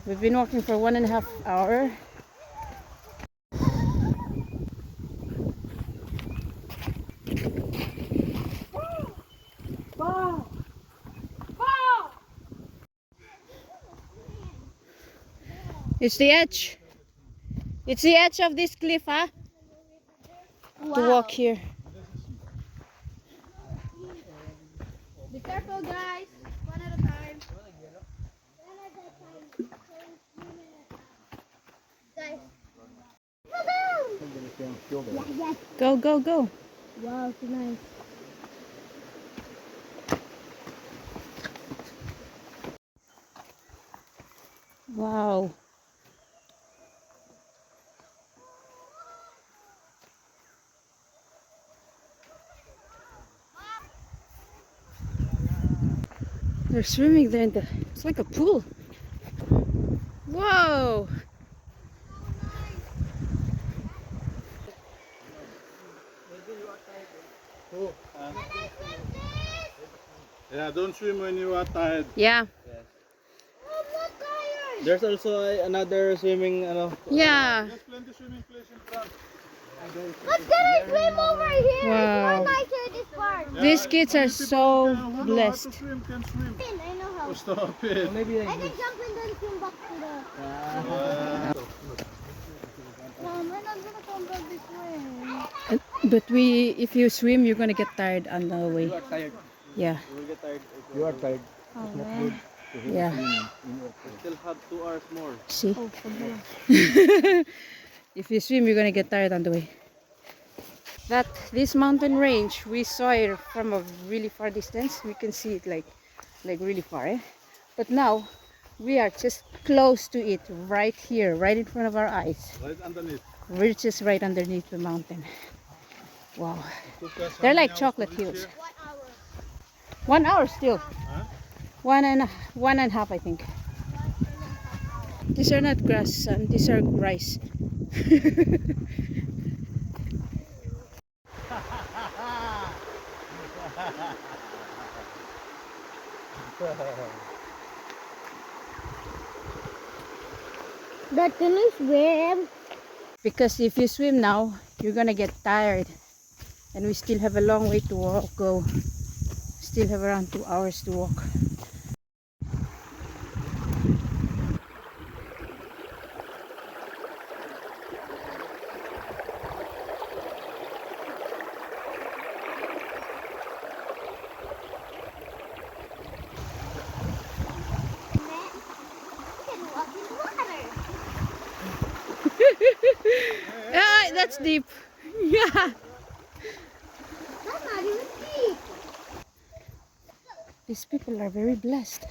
We've been walking for 1.5 hours. It's the edge. It's the edge of this cliff, huh? Wow. To walk here. Be careful, guys. One at a time. Guys. Yes. Go, go, go. Wow, so nice. Wow. They're swimming there in the, it's like a pool. Whoa. Yeah, don't swim when you are tired. Yeah. I'm not tired. There's also another swimming Yeah. There's plenty swimming place in front. Let's get swim over here. Wow. It's more nicer this part. These kids are so Who know how blessed. to swim can swim. I know how. Oh, stop it. maybe I can jump and then swim back to the... Mom, we're not gonna come back this way. But if you swim, you're gonna get tired on the way. tired. Yeah. You will get tired. You are tired. Oh, man. Yeah. You still have 2 hours more. See? Oh, If you swim, you're gonna get tired on the way. This mountain range, we saw it from a really far distance. We can see it like really far, eh? But now we are just close to it, right here, right in front of our eyes. Right underneath. We're just right underneath the mountain. Wow. Took us how They're many like hours chocolate to reach hills. here? 1 hour. 1 hour still. Huh? One and a half, I think. These are not grass, son. These are rice. But can we swim? Because if you swim now, you're gonna get tired. And we still have a long way to go. Still have around 2 hours to walk. Ah, that's deep. Yeah. That's not even deep. These people are very blessed.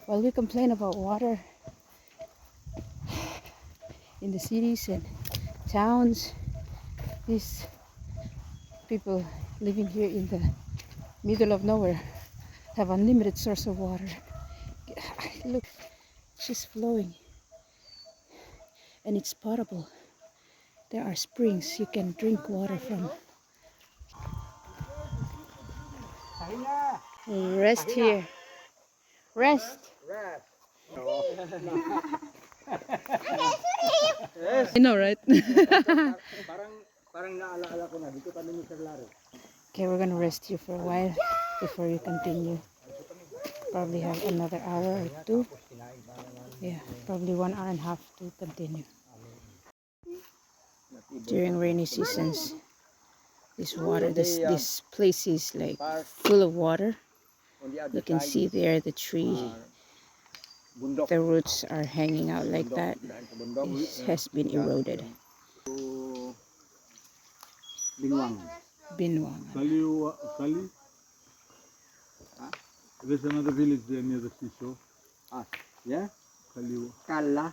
While we complain about water in the cities and towns, these people living here in the middle of nowhere have unlimited source of water. Look, she's flowing and it's potable. There are springs you can drink water from. Rest here. Rest. I know, right? Parang naalaala ko na dito kami ni Sir Larry. Okay, we're gonna rest here for a while before we continue. Probably have another hour or 2. Yeah, probably 1 hour and a half to continue. During rainy seasons, this place is like full of water. You can see there the tree. The roots are hanging out like that. It has been eroded. Binwang. Binwang. Kali? There's another village there near the seashore. Yeah? Kaliwa.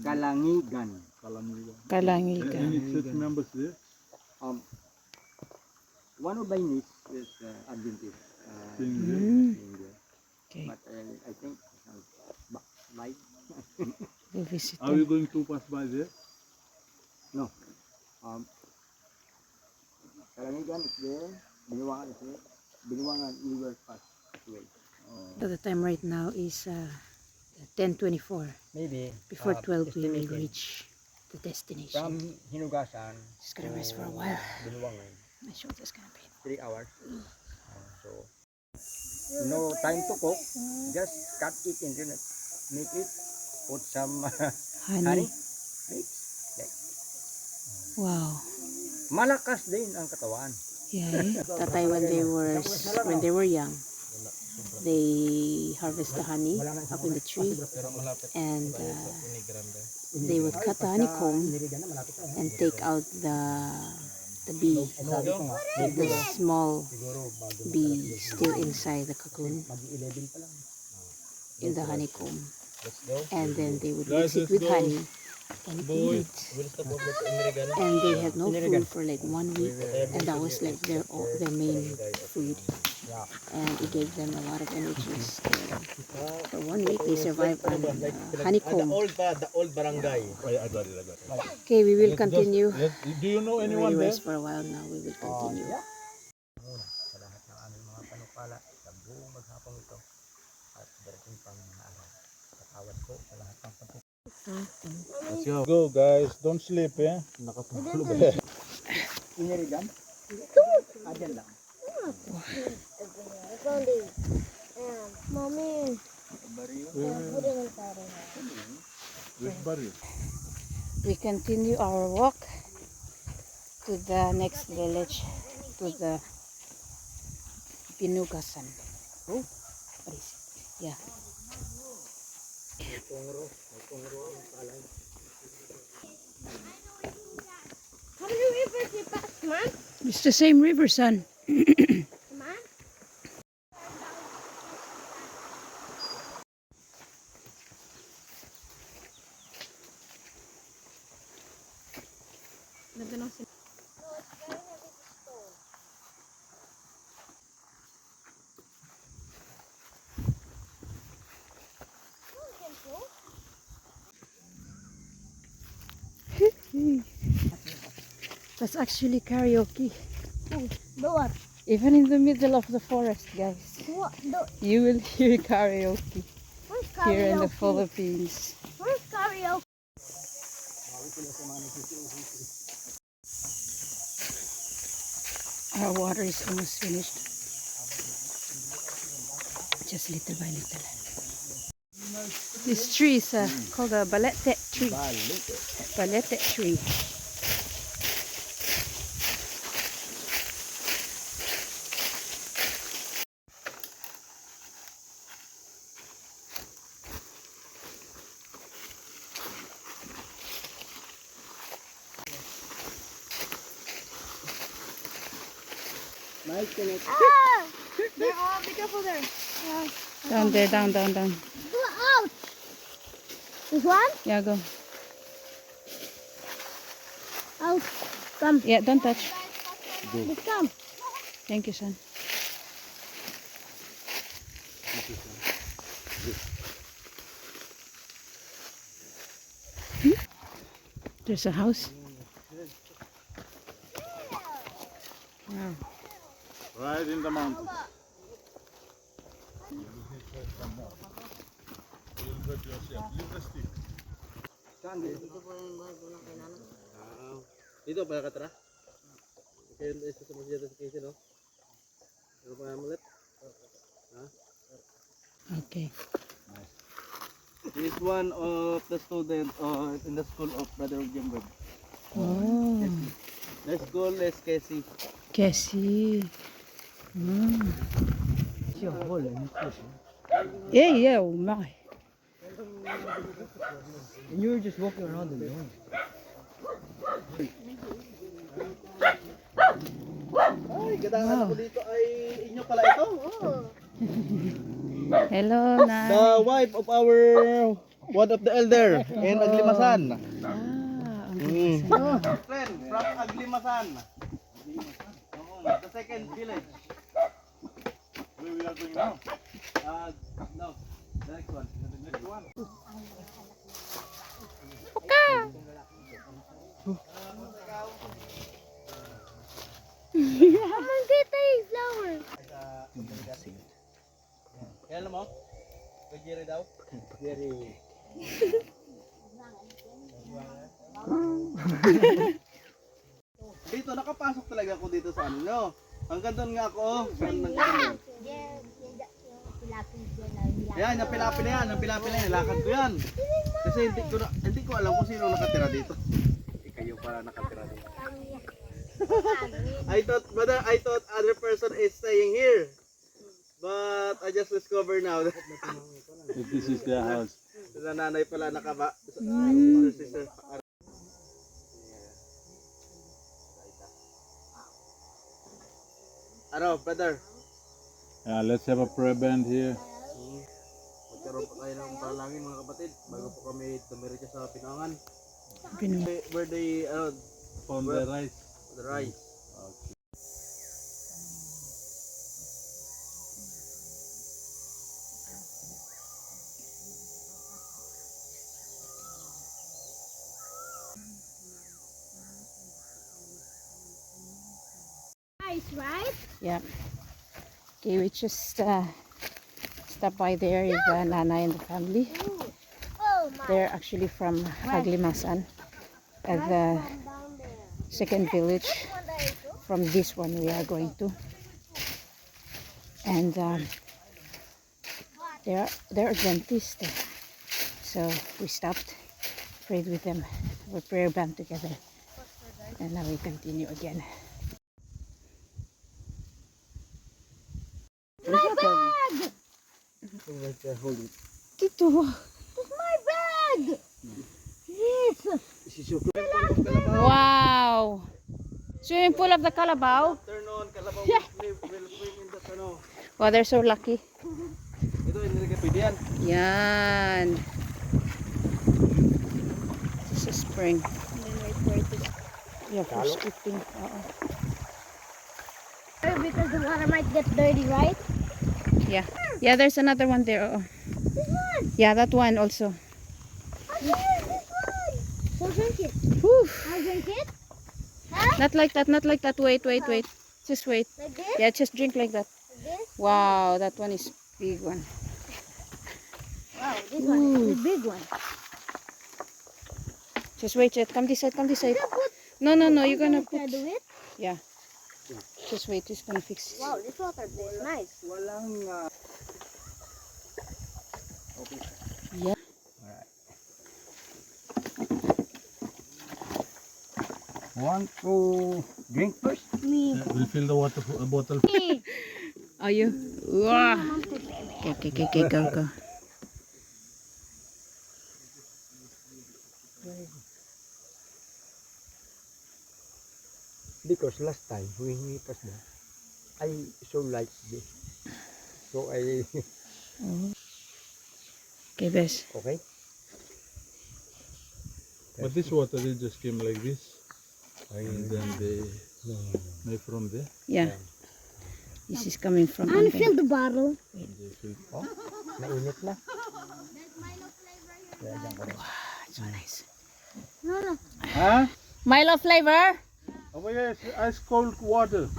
Kalangigan. Kalangigan. Any church members there? One of my niece is Adventist. Staying there? India. Okay, But I think like we'll visit Are we them. going to pass by there? no. Kalangigan is there. Binwangan is there. Binwangan we were passed away. So the time right now is 10:24. Maybe. Before 12 we will estimated reach the From destination. Hinugasan Just gonna rest for a while. Binuangan. My shoulder's gonna pain. 3 hours. So, no time to cook. Just cut it and then make it. Put some honey. Honey. Mix. Wow. Malakas din ang katawan. Yeah. Tatay when they were young, they harvest the honey up in the tree, and they would cut the honeycomb and take out the bee, the small bee still inside the cocoon in the honeycomb, and then they would mix it with honey and eat it. And they had no food for like 1 week, and that was like their main food. And it gave them a lot of energy. For 1 week, they survived on honeycomb. The old barangay. Okay, we will continue. Do you know We anyone there? rest for a while now. We will continue. Sa lahat ng aming mga panukala sa buong maghapong ito at darating pang mga araw. Patawad ko sa lahat ng pagkukulang. Let's go. Go guys, don't sleep, eh? Inirigan? Adyan lang. Mommy. Which barrio? We continue our walk to the next village, to the Pinugasan. Oh, what is it? Yeah. How many rivers you pass, man? It's the same river, son. Man? That's actually karaoke. The what? Even in the middle of the forest, guys. What? You will hear karaoke Where's here in the karaoke? Philippines. Where's karaoke? Our water is almost finished. Just little by little. This tree is called a balete tree. Balete tree. Ah! There, be careful there. Down there, down. Ouch! This one? Yeah, go. Ouch. Come. Yeah, don't touch. This come. Thank you, son. There's a house. Wow. Right in the mountain. Dito pa nakatira? Kaya isa sa masjid sa kasi no? Ano pa amulet? Okay. He is one of the student in the school of Brother Jambod. Oh, The school is Casey. Cassie. Yeah, oh my. And you were just walking around the room. Ay, gadaan ko dito ay inyo pala ito. Hello, The Nay. wife of our one of the elder in Aglimasan. Friend from Aglimasan. The second village. Where we are going now? No, the next one. The next one. Come on, get the flower. Kaya alam mo? Kay Jerry daw. Very... Dito, nakapasok talaga ako dito sa ano nyo. Hanggang doon nga ako. Hanggang Ayan, yung pilapi na yan, lakad ko yan. Kasi hindi ko alam kung sino nakatira dito. Kayo pala nakatira dito. I thought other person is staying here. But I just discovered now that This is their house. sa nanay pala nakaba. Sister. Ano, brother? Yeah, let's have a prayer band here. Magkaroon pa tayo ng panalangin mga kapatid bago po kami dumiretso sa Pinangan. Pinu- Where they On the right. the rice. Okay. Nice, right? Yeah. Okay, we just stop by there with Nana and the family. Oh my. They're actually from Aglimasan, the second village from this one we are going to. And they're Adventist, so we stopped, prayed with them, we prayer band together, and now we continue again. My bag! Dito. It's my bag! Yes! Wow! Swimming pool of the Calabao. Turn on, kalabaw will swim in the ano. Wow, they're so lucky. Ito, hindi ka pwede yan. Yan. This is spring. Yeah, for skipping. Because the water might get dirty, right? Yeah. Yeah, there's another one there. This one! Yeah, that one also. Again, this one! So drink it. Whew. I'll drink it. Huh? Not like that, not like that. Wait. Just wait. Like this? Yeah, just drink like that. Like this? Wow, that one is big one. Wow, this one is the big one. Just wait, Jet. Come this side, come this side. Can I put No, you're gonna Can I put. do it? Yeah. Just wait, just gonna fix it. Wow, this water tastes nice. Walang... Yeah. Want to drink first? Me. We'll fill the water bottle. Are you? Wow. Okay, go. Because last time when we passed there, I so like this. So I... Okay, best. Okay? But this water it just came like this. And then they made from there. Yeah. This is coming from Unfill the bottle. They filled. Oh, nainit na. It's so nice. No. Huh? Milo flavor. Oh yes, ice cold water.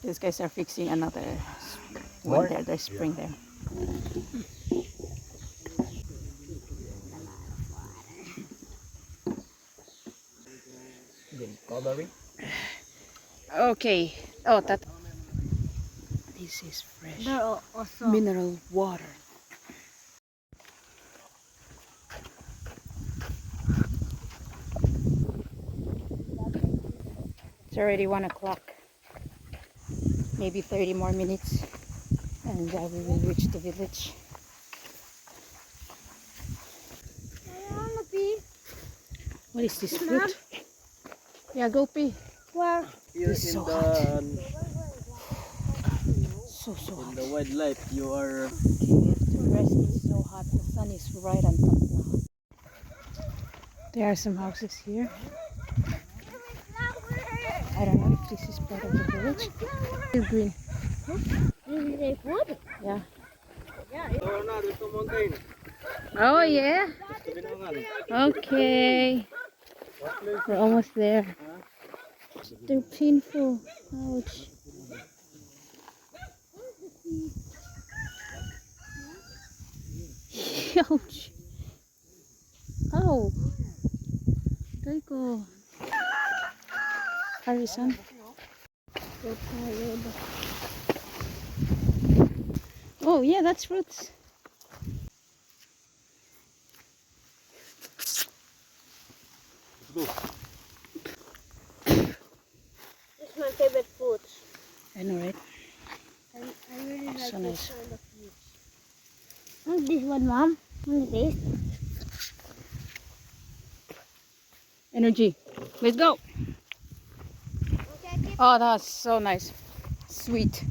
These guys are fixing another one More? there. There's spring there. Then covering. Okay. Oh, that. This is fresh They're also. mineral water. It's already 1 o'clock. Maybe 30 more minutes, and we will reach the village. I wanna pee. What is this fruit? Yeah, go pee. Where? Here It's so So hot. in the wildlife, you are Okay, we have to rest. It's so hot. The sun is right on top now. There are some houses here. I don't know if this is part of the village. Still green. This is a food? Yeah. so na dito mountain. Oh yeah. Sa Binangan. Okay. We're almost there. They're painful. Ouch. Ouch. Ow. Taiko. Harrison. So tired. Oh yeah, that's fruits. It's my favorite food. I know, right? I really like So this nice. kind of fruits. This one, Mom. Look at this. Energy. Let's go. Oh, that's so nice. Sweet.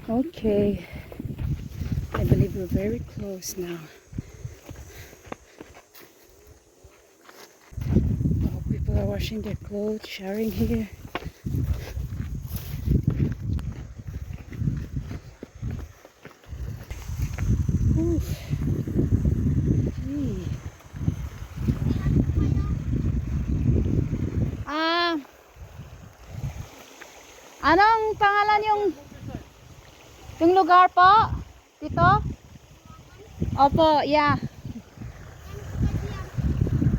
Okay. I believe we're very close now. Oh, people are washing their clothes, showering here. Oof. Gee. Anong pangalan yung lugar po? Dito? Opo, yeah.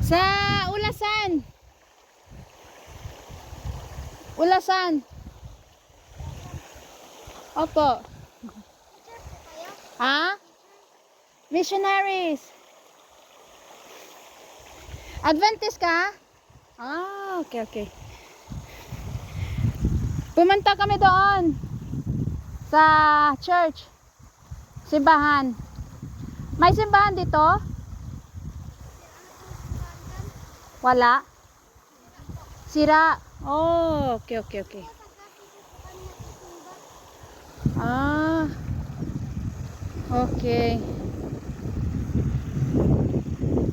Sa Ulasan. Ulasan. Opo. Ha? Missionaries. Adventist ka? Ah, okay, okay. Pumunta kami doon sa church. Simbahan. May simbahan dito? Wala. Sira. Oh, okay, okay, okay. Ah. Okay.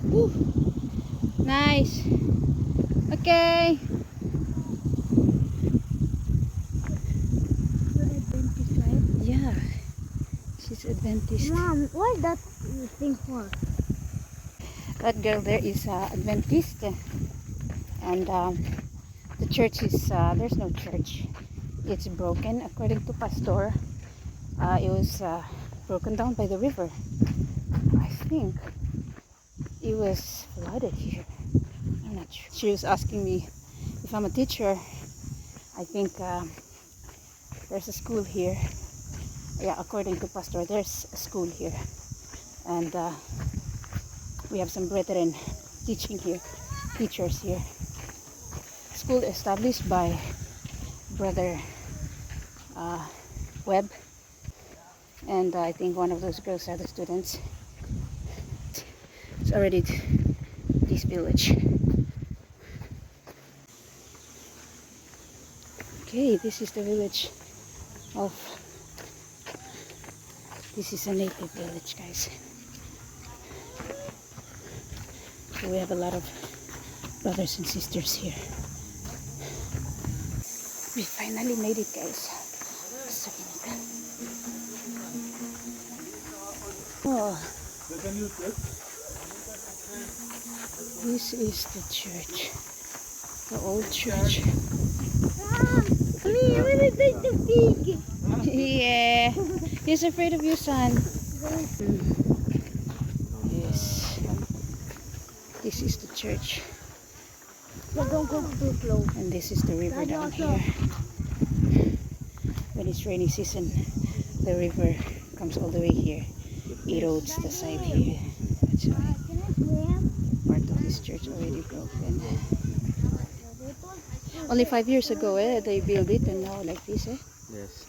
Whew. Nice. Okay. Yeah. She's Adventist. Mom, what is that thing for? That girl there is Adventist, and the church is there's no church. It's broken according to pastor. It was broken down by the river. I think it was flooded here. I'm not sure. She was asking me if I'm a teacher. I think there's a school here. Yeah, according to pastor, there's a school here, and we have some brethren teaching here, teachers here. School established by Brother Webb, and I think one of those girls are the students. It's already this village. Okay, this is the village of. This is a native village, guys. So we have a lot of brothers and sisters here. We finally made it, guys. So oh, this is the church, the old church. Mom, I really like the pig. Yeah, he's afraid of you, son. Yes, this is the church. But don't go too close. And this is the river down here. When it's rainy season, the river comes all the way here. Erodes the side here. That's why Can I swim? part of this church already broken. Only 5 years ago, they built it, and now like this, Yes.